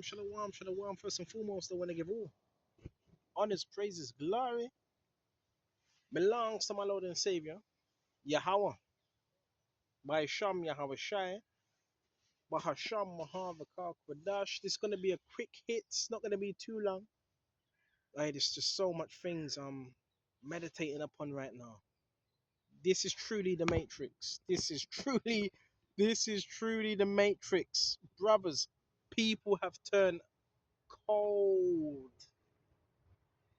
Shalom, shalom. First and foremost, I want to give all honors, praises, glory belongs to my Lord and Savior, Yahweh, by Sham Yahweh Shai, by Hasham Mahavakar Kwadash. This is going to be a quick hit, it's not going to be too long. Right, there's just so much things I'm meditating upon right now. This is truly the Matrix. This is truly the Matrix. Brothers, people have turned cold.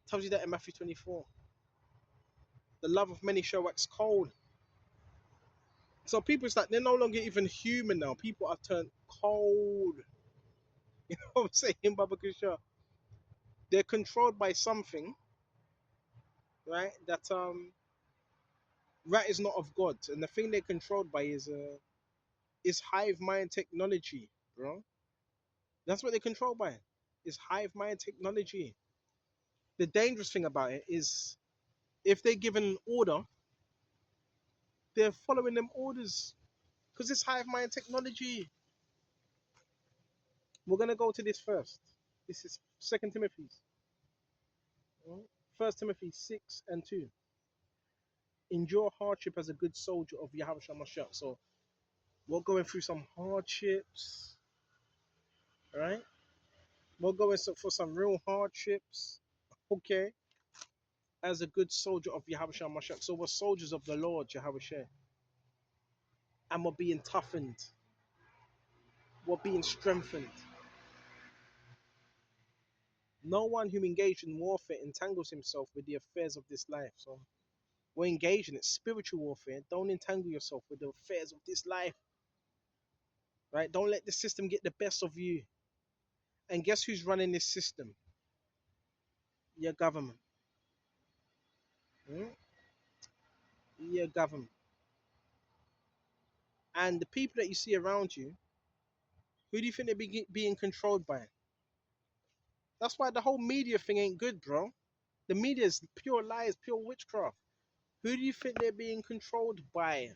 Tells you that in Matthew 24. The love of many shall wax cold. So people, it's like they're no longer even human now. People are turned cold. You know what I'm saying, Baba Kusha? They're controlled by something, right? That is not of God. And the thing they're controlled by is hive mind technology, bro. That's what they're controlled by. Is hive mind technology. The dangerous thing about it is if they're given an order, they're following them orders. Because it's hive mind technology. We're gonna go to this first. This is Second Timothy. First Timothy 6 and 2. Endure hardship as a good soldier of Yahweh Mashiach. So we're going through some hardships, right? We're going for some real hardships, okay? As a good soldier of Yahweh Mashiach. So we're soldiers of the Lord, Yahweh Shai. And we're being toughened. We're being strengthened. No one who engaged in warfare entangles himself with the affairs of this life. So we're engaged in it. Spiritual warfare. Don't entangle yourself with the affairs of this life. Right? Don't let the system get the best of you. And guess who's running this system? Your government. Hmm? Your government. And the people that you see around you, who do you think they're being controlled by? That's why the whole media thing ain't good, bro. The media is pure lies, pure witchcraft. Who do you think they're being controlled by?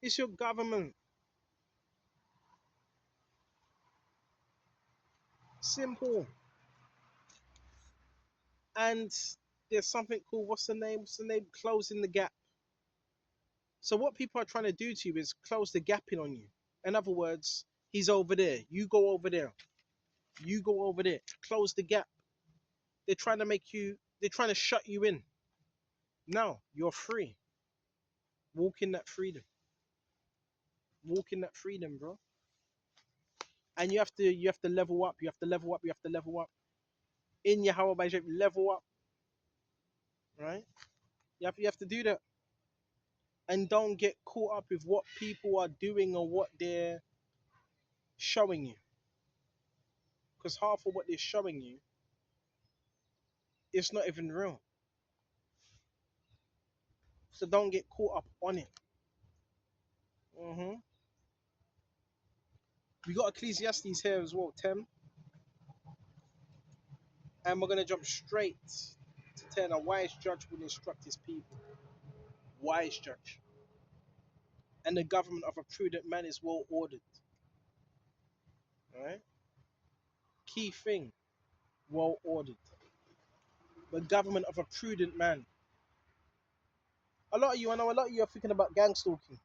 It's your government. Simple. And there's something called, what's the name? What's the name? Closing the gap. So what people are trying to do to you is close the gap in on you. In other words, he's over there. You go over there. You go over there. Close the gap. They're trying to shut you in. No, you're free. Walk in that freedom. Walk in that freedom, bro. And you have to level up. You have to level up. You have to level up. In your Yahweh by level up. Right? You have to do that. And don't get caught up with what people are doing or what they're showing you. Because half of what they're showing you, it's not even real. So don't get caught up on it. hmm We got Ecclesiastes here as well, 10. And we're going to jump straight to 10. A wise judge will instruct his people. Wise judge. And the government of a prudent man is well ordered. All right? Key thing, well ordered. The government of a prudent man. I know a lot of you are thinking about gang stalking.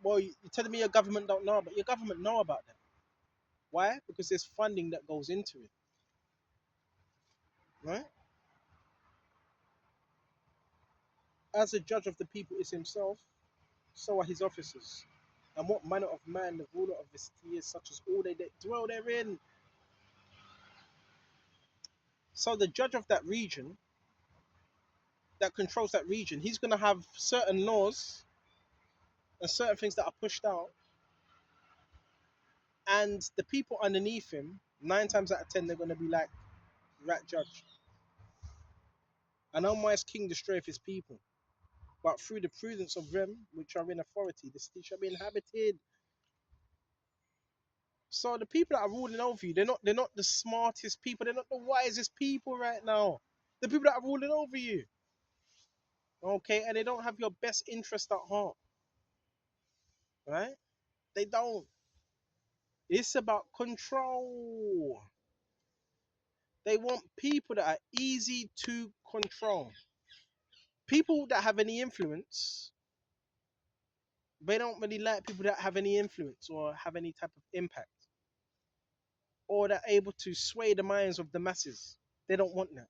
Well, you're telling me your government don't know, but your government know about that. Why? Because there's funding that goes into it. Right? As a judge of the people is himself, so are his officers. And what manner of man the ruler of the city is, such as all they that dwell therein. So the judge of that region, that controls that region, he's going to have certain laws and certain things that are pushed out. And the people underneath him, 9 times out of 10, they're going to be like, rat judge. An unwise king destroyeth his people, but through the prudence of them which are in authority, the city shall be inhabited. So the people that are ruling over you, they're not the smartest people, they're not the wisest people right now. The people that are ruling over you. Okay, and they don't have your best interest at heart. Right? They don't. It's about control. They want people that are easy to control. People that have any influence, they don't really like people that have any influence or have any type of impact or that are able to sway the minds of the masses. They don't want that.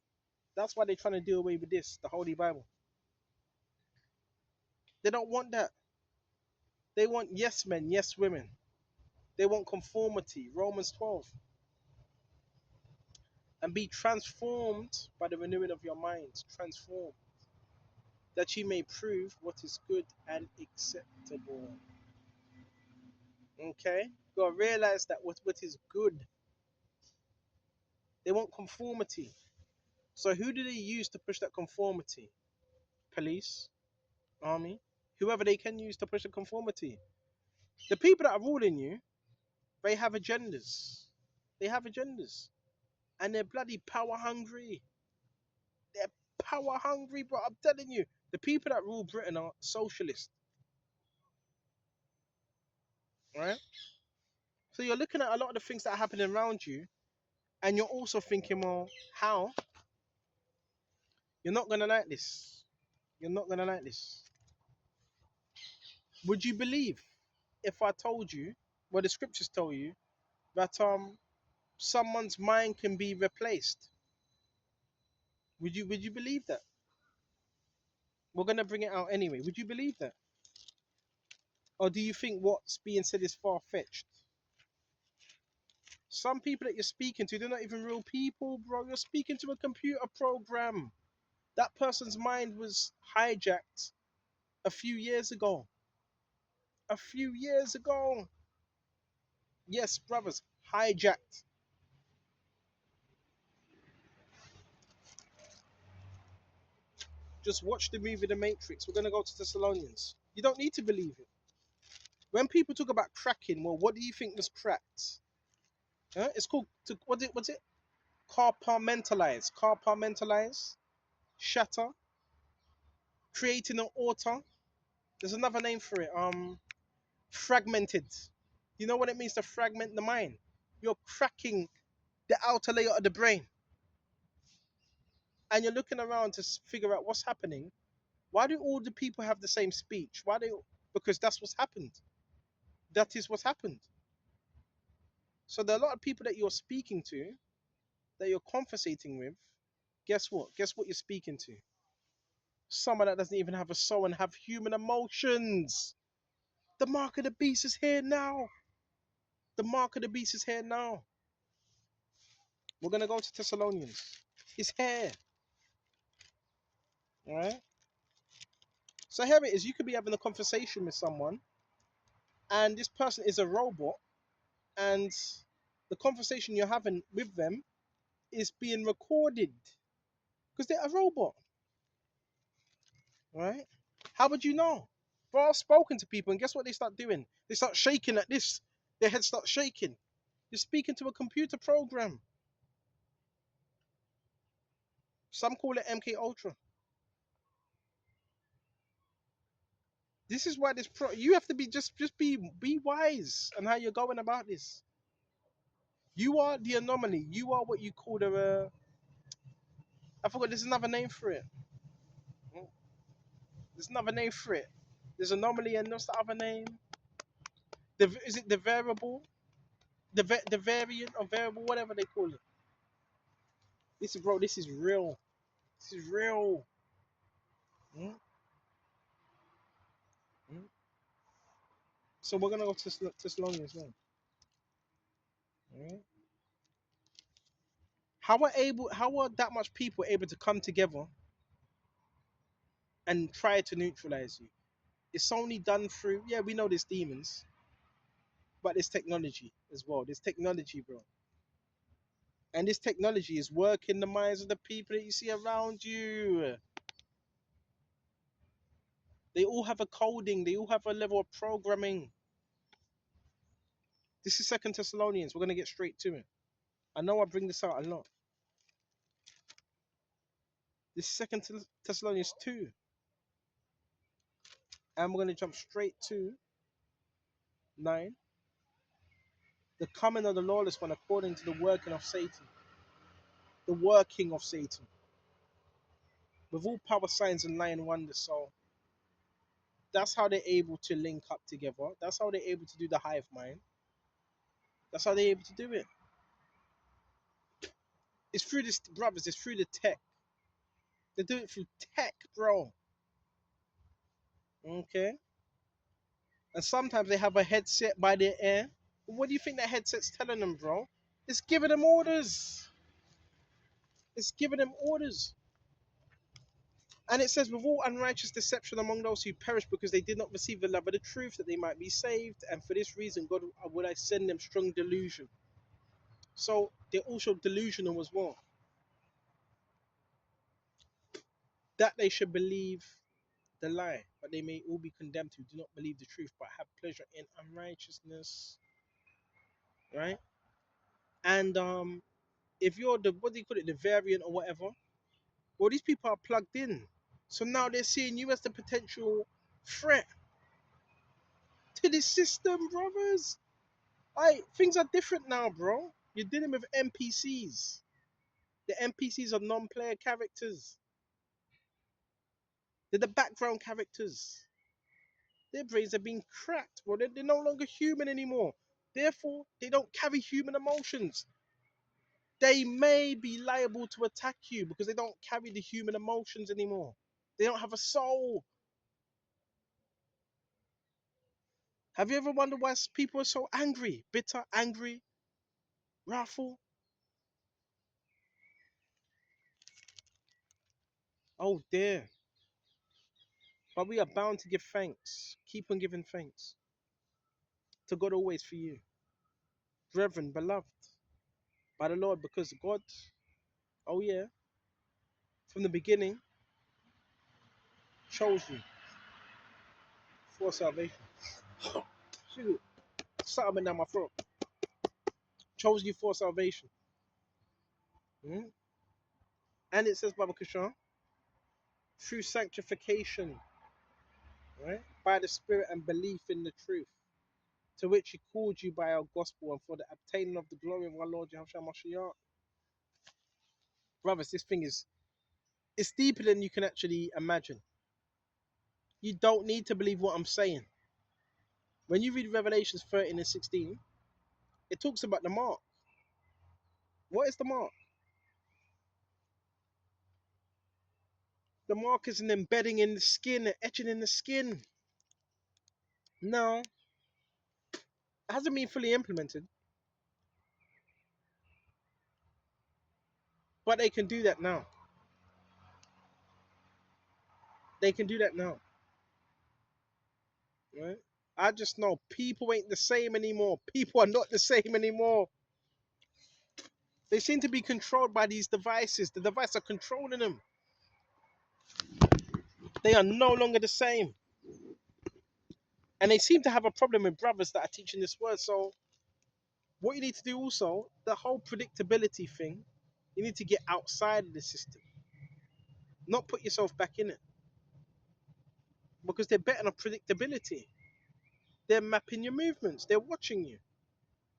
That's why they're trying to do away with this, the Holy Bible. They don't want that. They want yes men, yes women. They want conformity, Romans 12, and be transformed by the renewing of your minds. Transform, that ye may prove what is good and acceptable. Okay? You gotta realize that what is good. They want conformity. So who do they use to push that conformity? Police, army, whoever they can use to push the conformity. The people that are ruling you, they have agendas. They have agendas. And they're bloody power hungry. They're power hungry, bro. I'm telling you. The people that rule Britain are socialist. Right? So you're looking at a lot of the things that are happening around you, and you're also thinking, well, how? You're not gonna like this. You're not gonna like this. Would you believe if I told you, well, the scriptures tell you that someone's mind can be replaced? Would you believe that? We're gonna bring it out anyway. Would you believe that? Or do you think what's being said is far fetched? Some people that you're speaking to, they're not even real people, bro. You're speaking to a computer program. That person's mind was hijacked a few years ago. A few years ago. Yes, brothers, hijacked. Just watch the movie The Matrix. We're gonna go to Thessalonians. You don't need to believe it. When people talk about cracking, well, what do you think was cracked? Huh? It's called what's it? Compartmentalize. Compartmentalize. Shatter. Creating an auto. There's another name for it. Fragmented. You know what it means to fragment the mind? You're cracking the outer layer of the brain, and you're looking around to figure out what's happening. Why do all the people have the same speech? Why do? Because that's what's happened. That is what's happened. So there are a lot of people that you're speaking to, that you're conversating with. Guess what? Guess what you're speaking to? Someone that doesn't even have a soul and have human emotions. The mark of the beast is here now. The mark of the beast is here now. We're gonna go to Thessalonians. It's here. All right. So here it is. You could be having a conversation with someone, and this person is a robot, and the conversation you're having with them is being recorded because they're a robot, right? How would you know? Well, I've spoken to people, and guess what they start doing? They start shaking like this. Their head starts shaking. You're speaking to a computer program. Some call it MK Ultra. This is why you have to be just be wise on how you're going about this. You are the anomaly. You are what you call the. I forgot. There's another name for it. There's another name for it. There's anomaly, and what's the other name? Is it the variable? The variant or variable, whatever they call it. This is, bro. This is real. This is real. Mm, mm. So we're gonna go to Thessalonians now. Mm. How are that much people able to come together and try to neutralize you? It's only done through, yeah, we know there's demons, but there's technology as well. There's technology, bro. And this technology is working the minds of the people that you see around you. They all have a coding, they all have a level of programming. This is Second Thessalonians. We're gonna get straight to it. I know I bring this out a lot. This is Second Thessalonians 2. And we're gonna jump straight to 9. The coming of the lawless one according to the working of Satan. The working of Satan. With all power, signs, and lying wonders. So that's how they're able to link up together. That's how they're able to do the hive mind. That's how they're able to do it. It's through this, brothers, it's through the tech. They do it through tech, bro. Okay? And sometimes they have a headset by their ear. What do you think that headset's telling them, bro? It's giving them orders. It's giving them orders. And it says, with all unrighteous deception among those who perish because they did not receive the love of the truth, that they might be saved. And for this reason, God would I send them strong delusion. So they're also delusional as well. That they should believe the lie, but they may all be condemned who do not believe the truth, but have pleasure in unrighteousness. Right? And if you're the, what do you call it, the variant or whatever, well, these people are plugged in. So now they're seeing you as the potential threat to this system, brothers. Things are different now, bro. You're dealing with NPCs. The NPCs are non-player characters. They're the background characters. Their brains are being cracked, bro. They're no longer human anymore. Therefore, they don't carry human emotions. They may be liable to attack you because they don't carry the human emotions anymore. They don't have a soul. Have you ever wondered why people are so angry, bitter, angry, wrathful? Oh dear. But we are bound to give thanks. Keep on giving thanks to God always for you. Brethren, beloved by the Lord, because God, oh yeah, from the beginning, chose you for salvation. Shoot, something down my throat. Chose you for salvation. Mhm. And it says, Baba Kashan, through sanctification, right? By the Spirit and belief in the truth, to which He called you by our gospel and for the obtaining of the glory of our Lord Yahushua Mashiach. Brothers, this thing is, it's deeper than you can actually imagine. You don't need to believe what I'm saying. When you read Revelations 13 and 16, it talks about the mark. What is the mark? The mark is an embedding in the skin, an etching in the skin. No, it hasn't been fully implemented, but they can do that now. They can do that now, right? I just know people ain't the same anymore. People are not the same anymore. They seem to be controlled by these devices. The devices are controlling them. They are no longer the same. And they seem to have a problem with brothers that are teaching this word. So what you need to do also, the whole predictability thing, you need to get outside of the system, not put yourself back in it. Because they're betting on predictability. They're mapping your movements. They're watching you.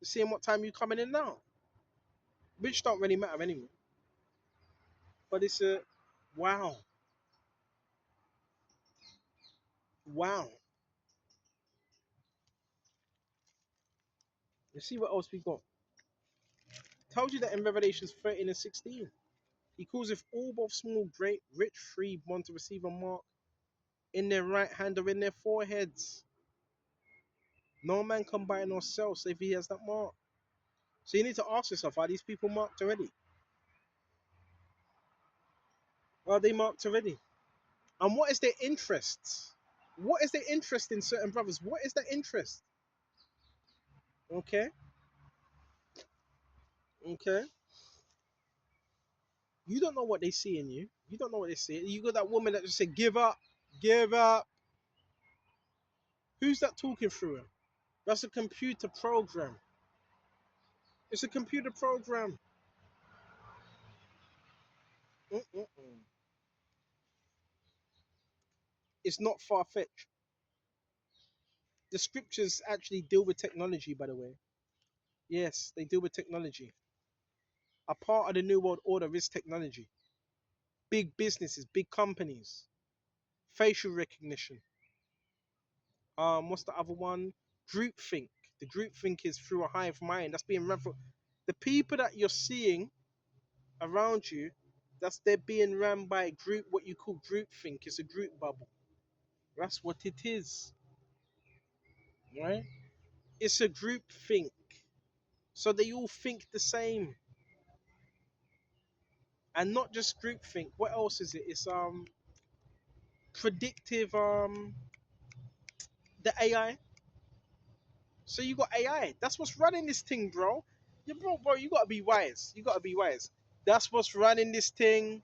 They're seeing what time you're coming in now. Which don't really matter anyway. But it's a wow. Wow. You see what else we got? Told you that in Revelations 13 and 16. He calls if all both small, great, rich, free want to receive a mark in their right hand or in their foreheads. No man can buy nor sell save he has that mark. So you need to ask yourself, are these people marked already? Are they marked already? And what is their interest? What is their interest in certain brothers? What is their interest? Okay, okay. You don't know what they see in you. You don't know what they see. You got that woman that just said, give up, give up. Who's that talking through him? That's a computer program. It's a computer program. Mm-mm-mm. It's not far-fetched. The scriptures actually deal with technology, by the way. Yes, they deal with technology. A part of the new world order is technology. Big businesses, big companies, facial recognition. What's the other one? Groupthink. The groupthink is through a hive mind. That's being run for the people that you're seeing around you. That's they're being run by a group. What you call groupthink. It's a group bubble. That's what it is, right? It's a group think. So they all think the same, and not just group think. What else is it? It's predictive the AI. So you got AI. That's what's running this thing, bro. Bro, you gotta be wise. You gotta be wise. That's what's running this thing.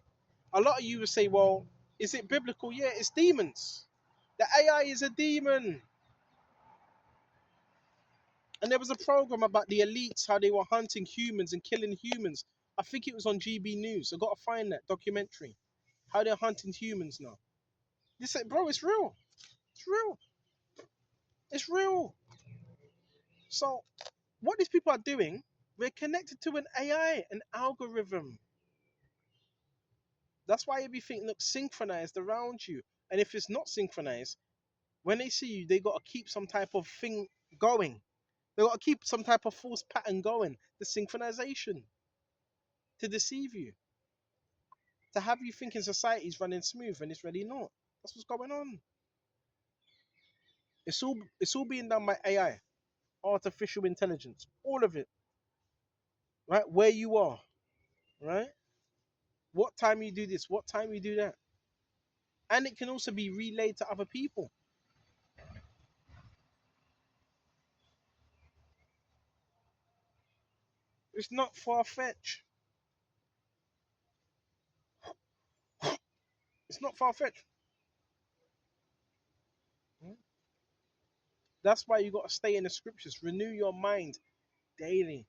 A lot of you would say, well, is it biblical? Yeah, it's demons. The AI is a demon. And there was a program about the elites, how they were hunting humans and killing humans. I think it was on GB News. I gotta find that documentary. How they're hunting humans now. This, bro, it's real. It's real. It's real. So what these people are doing, we're connected to an AI, an algorithm. That's why everything looks synchronized around you. And if it's not synchronized, when they see you, they got to keep some type of thing going. They got to keep some type of false pattern going. The synchronization to deceive you, to have you thinking society's running smooth and it's really not. That's what's going on. It's all being done by AI, artificial intelligence, all of it. Right, where you are, right? What time you do this? What time you do that? And it can also be relayed to other people. It's not far fetched. It's not far fetched. That's why you got to stay in the scriptures. Renew your mind daily,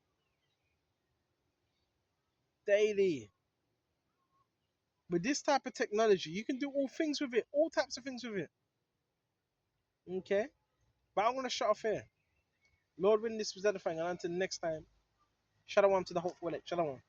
daily. With this type of technology, you can do all things with it, all types of things with it. Okay, but I'm gonna shut off here. Lord, when this was edifying, and until next time, shalom to the hopeful elect. Shalom.